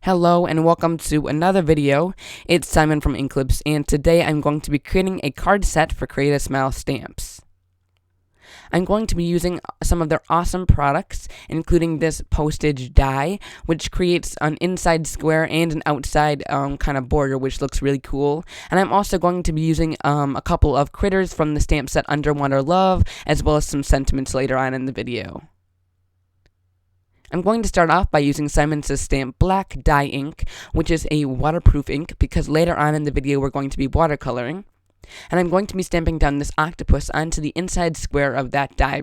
Hello and welcome to another video. It's Simon from Inklips, and today I'm going to be creating a card set for Create a Smile stamps. I'm going to be using some of their awesome products, including this postage die, which creates an inside square and an outside kind of border, which looks really cool. And I'm also going to be using a couple of critters from the stamp set Under Wonder Love, as well as some sentiments later on in the video. I'm going to start off by using Simon Says Stamp Black Dye Ink, which is a waterproof ink, because later on in the video we're going to be watercoloring. And I'm going to be stamping down this octopus onto the inside square of that die.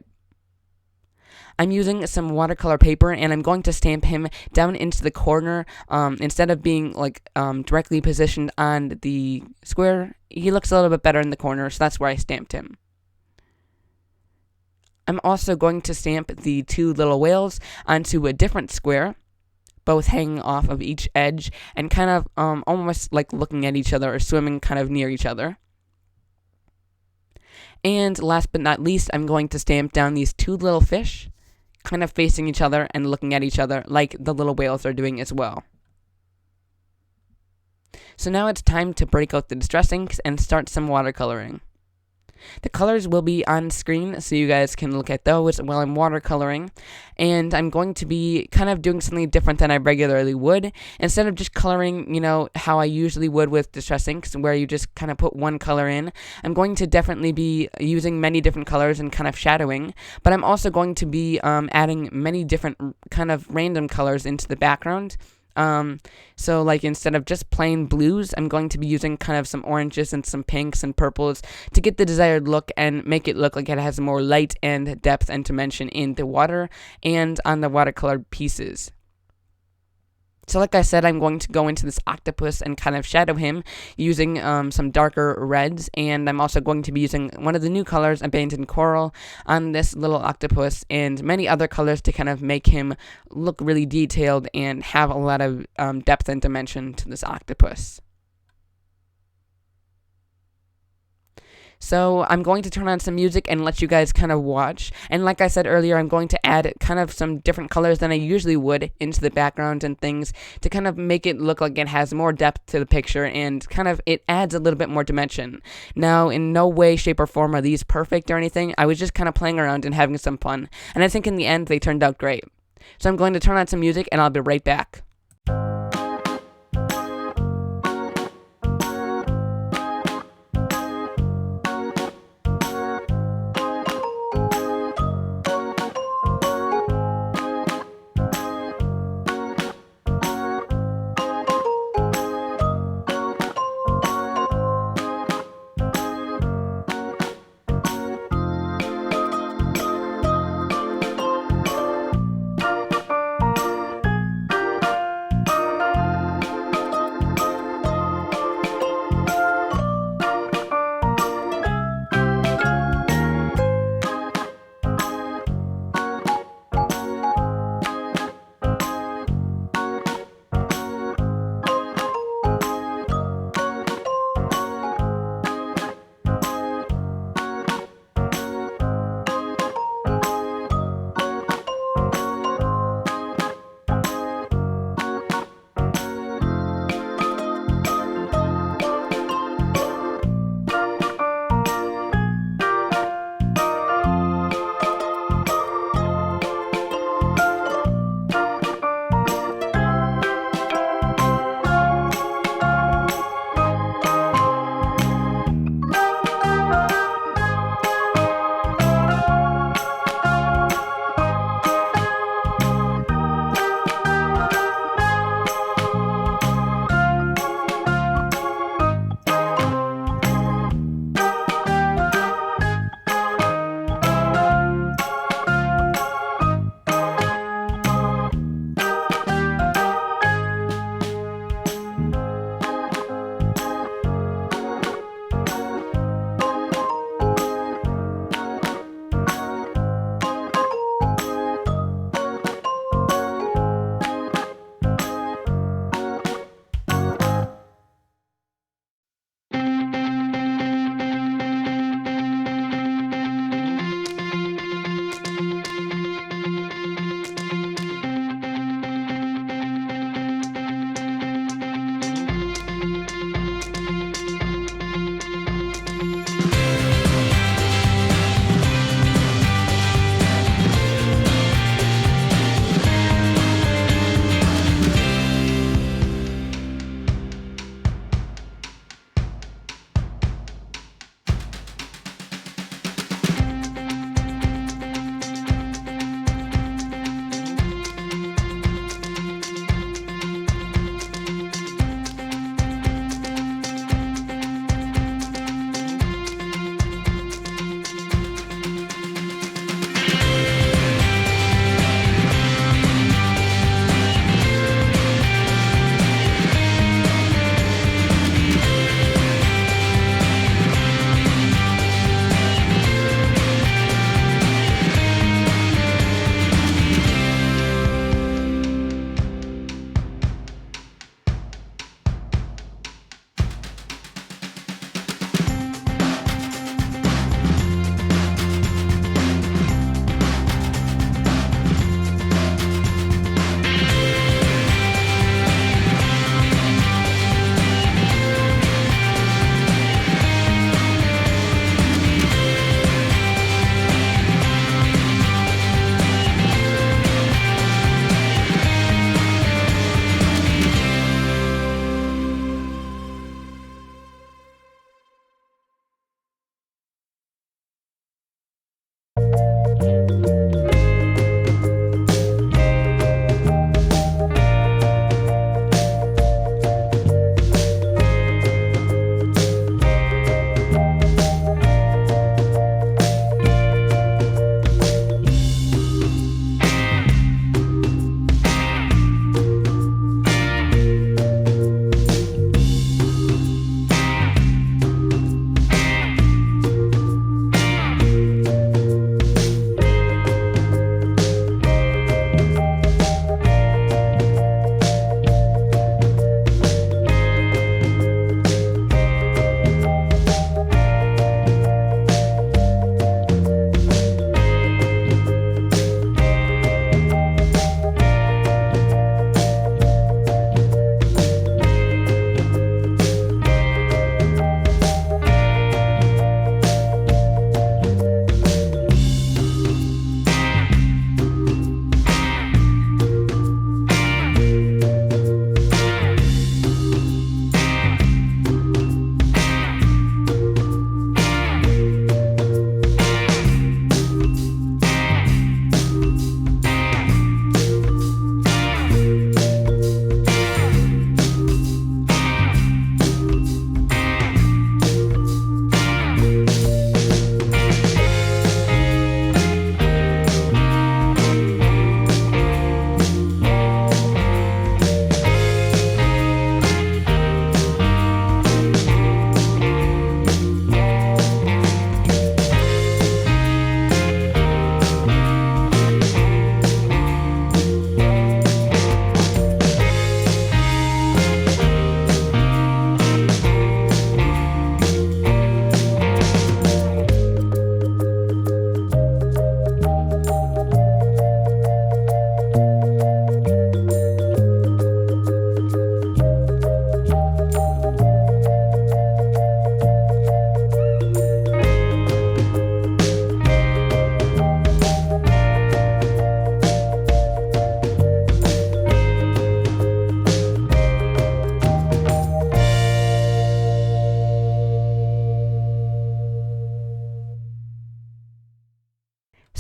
I'm using some watercolor paper, and I'm going to stamp him down into the corner. Instead of being directly positioned on the square, he looks a little bit better in the corner, so that's where I stamped him. I'm also going to stamp the two little whales onto a different square, both hanging off of each edge and kind of almost like looking at each other or swimming kind of near each other. And last but not least, I'm going to stamp down these two little fish, kind of facing each other and looking at each other like the little whales are doing as well. So now it's time to break out the distress inks and start some watercoloring. The colors will be on screen, so you guys can look at those while I'm watercoloring, and I'm going to be kind of doing something different than I regularly would. Instead of just coloring, how I usually would with distress inks, where you just kind of put one color in, I'm going to definitely be using many different colors and kind of shadowing, but I'm also going to be adding many different kind of random colors into the background. So like instead of just plain blues, I'm going to be using kind of some oranges and some pinks and purples to get the desired look and make it look like it has more light and depth and dimension in the water and on the watercolor pieces. So like I said, I'm going to go into this octopus and kind of shadow him using some darker reds, and I'm also going to be using one of the new colors, Abandoned Coral, on this little octopus, and many other colors to kind of make him look really detailed and have a lot of depth and dimension to this octopus. So I'm going to turn on some music and let you guys kind of watch. And like I said earlier, I'm going to add kind of some different colors than I usually would into the background and things to kind of make it look like it has more depth to the picture and kind of it adds a little bit more dimension. Now, in no way, shape, or form are these perfect or anything. I was just kind of playing around and having some fun. And I think in the end, they turned out great. So I'm going to turn on some music and I'll be right back.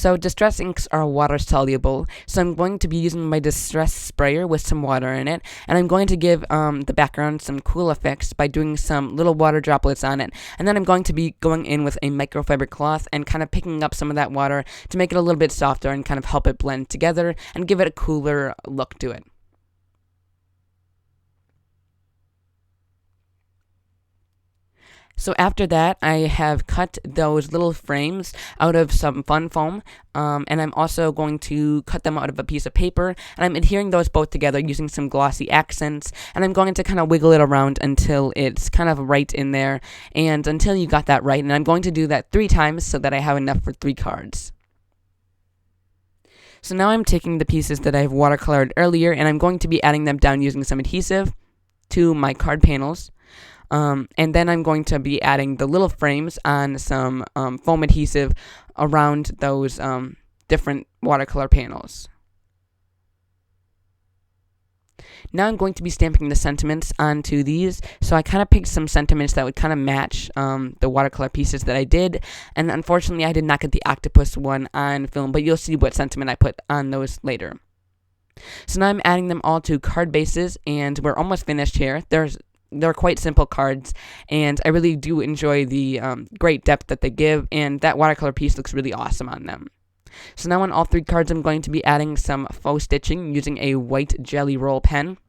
So distress inks are water soluble, so I'm going to be using my distress sprayer with some water in it, and I'm going to give the background some cool effects by doing some little water droplets on it, and then I'm going to be going in with a microfiber cloth and kind of picking up some of that water to make it a little bit softer and kind of help it blend together and give it a cooler look to it. So after that, I have cut those little frames out of some fun foam, and I'm also going to cut them out of a piece of paper, and I'm adhering those both together using some glossy accents, and I'm going to kind of wiggle it around until it's kind of right in there, and until you got that right, and I'm going to do that 3 times so that I have enough for 3 cards. So now I'm taking the pieces that I've watercolored earlier, and I'm going to be adding them down using some adhesive to my card panels. And then I'm going to be adding the little frames on some foam adhesive around those different watercolor panels. Now I'm going to be stamping the sentiments onto these, so I kind of picked some sentiments that would kind of match the watercolor pieces that I did, and unfortunately I did not get the octopus one on film, but you'll see what sentiment I put on those later. So now I'm adding them all to card bases, and we're almost finished here. They're quite simple cards, and I really do enjoy the great depth that they give, and that watercolor piece looks really awesome on them. So now on all 3 cards, I'm going to be adding some faux stitching using a white Jelly Roll pen.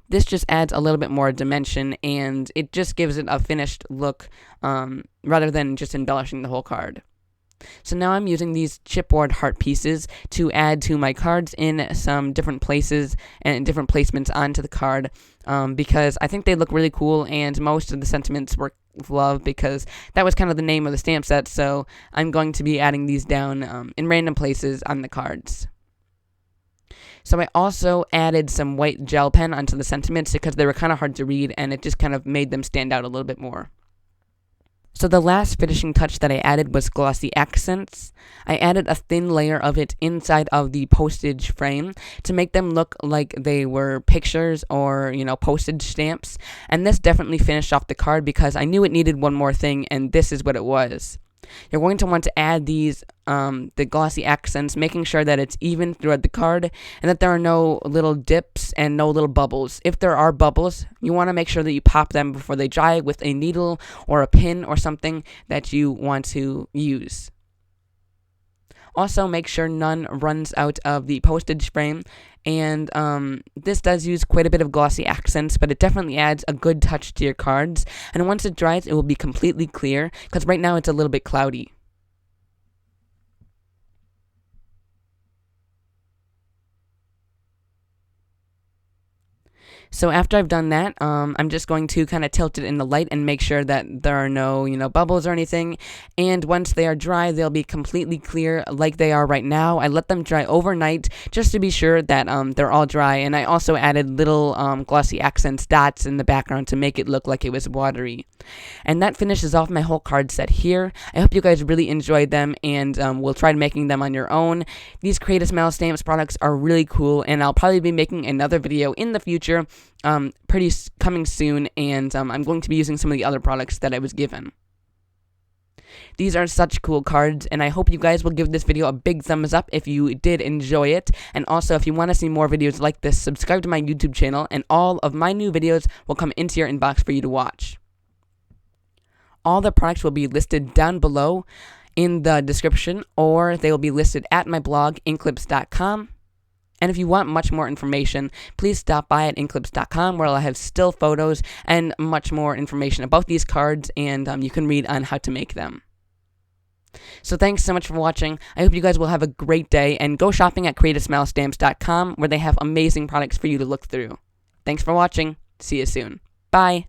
This just adds a little bit more dimension, and it just gives it a finished look rather than just embellishing the whole card. So now I'm using these chipboard heart pieces to add to my cards in some different places and different placements onto the card because I think they look really cool, and most of the sentiments were love because that was kind of the name of the stamp set, so I'm going to be adding these down in random places on the cards. So I also added some white gel pen onto the sentiments because they were kind of hard to read, and it just kind of made them stand out a little bit more. So the last finishing touch that I added was glossy accents. I added a thin layer of it inside of the postage frame to make them look like they were pictures or, postage stamps. And this definitely finished off the card because I knew it needed one more thing, and this is what it was. You're going to want to add these, the glossy accents, making sure that it's even throughout the card and that there are no little dips and no little bubbles. If there are bubbles, you want to make sure that you pop them before they dry with a needle or a pin or something that you want to use. Also, make sure none runs out of the postage frame, and this does use quite a bit of glossy accents, but it definitely adds a good touch to your cards, and once it dries, it will be completely clear, because right now it's a little bit cloudy. So after I've done that, I'm just going to kind of tilt it in the light and make sure that there are no, bubbles or anything. And once they are dry, they'll be completely clear like they are right now. I let them dry overnight just to be sure that they're all dry. And I also added little glossy accents dots in the background to make it look like it was watery. And that finishes off my whole card set here. I hope you guys really enjoyed them, and will try making them on your own. These Create a Smile Stamps products are really cool, and I'll probably be making another video in the future coming soon, and I'm going to be using some of the other products that I was given. These are such cool cards, and I hope you guys will give this video a big thumbs up if you did enjoy it. And also, if you want to see more videos like this, subscribe to my YouTube channel, and all of my new videos will come into your inbox for you to watch. All the products will be listed down below in the description, or they will be listed at my blog, inklips.com. And if you want much more information, please stop by at inklips.com, where I'll have still photos and much more information about these cards, and you can read on how to make them. So thanks so much for watching. I hope you guys will have a great day, and go shopping at createasmilestamps.com, where they have amazing products for you to look through. Thanks for watching. See you soon. Bye.